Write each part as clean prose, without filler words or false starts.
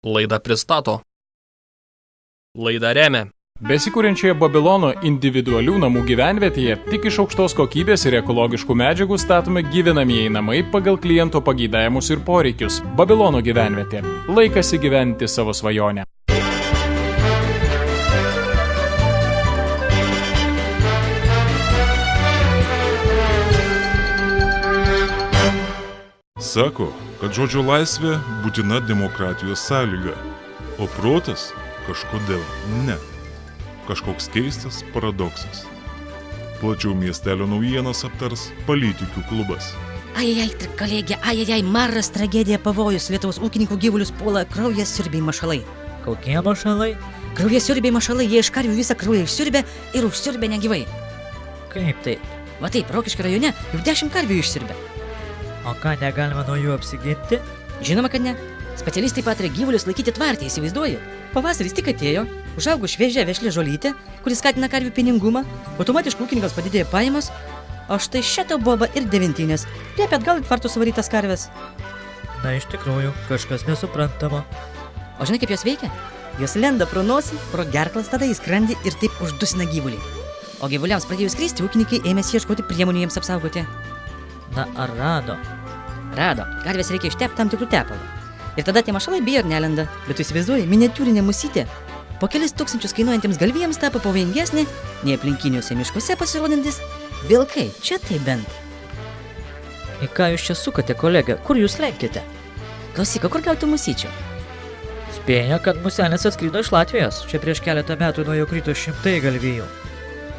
Laidą pristato. Laidą remia. Besikūrenčioje Babilono individualių namų gyvenvietėje tik iš aukštos kokybės ir ekologiškų medžiagų statomi gyvenamieji namai pagal kliento pageidavimus ir poreikius. Babilono gyvenvietė. Laikas įgyventi savo svajonę. Sako, kad žodžio laisvė būtina demokratijos sąlyga, o protas kažkodėl ne. Kažkoks keistas paradoksas. Plačiau miestelio naujienas aptars Politikių klubas. Ajajaj, kolegė, ajajaj, maras, tragedija, pavojus, Lietuvos ūkininkų gyvulius puola kraujasiurbiai mašalai. Kokie mašalai? Kraujasiurbiai mašalai, jie iš karvių visą kraują išsiurbė ir užsiurbė negyvai. Kaip tai? Va taip, Rokiškio rajone jau 10 karvių išsiurbė. O ką, negalima nuo jų apsiginti? Žinoma, kad ne. Specialistai pataria gyvulius laikyti tvarte, įsivaizduoji. Pavasaris tik atėjo, užaugo šviežia vešli žolytė, kuris skatina karvių pinigumą, automatiškai ūkininkams padidėjo pajamos, o štai šitą boba ir devintinės, liepia atgal į tvartų suvarytas karves. Na, iš tikrųjų, kažkas nesuprantama. O žinai, kaip jos veikia? Jos lenda pro nosį, pro gerklas, tada į skrandį ir taip uždusina gyvulį. O gyvuliams pradėjus skristi, ūkininkai ėmėsi ieškoti priemonių jiems apsaugoti. Na, ar rado? Rado, karves reikia ištepti tam tikrų tepalų. Ir tada tie mašalai bijo ir nelenda, bet tu įsivaizduoji, miniatiūrinė musytė po kelis tūkstančius kainuojantiems galvijams tapo pavojingesnė nei aplinkiniuose miškuose pasirodantis vilkai, čia tai bent. Į ką jūs čia sukate, kolega? Kur jūs lenkite? Klausyk, o kur gauti musyčių? Spėja, kad muselis atskrido iš Latvijos. Čia prieš keletą metų nuo jo krito 100 galvijų.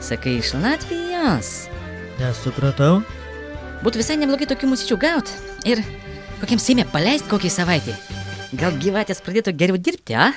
Sakai, iš Latvijos? Nesupratau. Būtų visai neblogai tokių musyčių gaut ir kokiam Seime paleist kokiai savaitei. Gal gyvatės pradėtų geriau dirbti, a?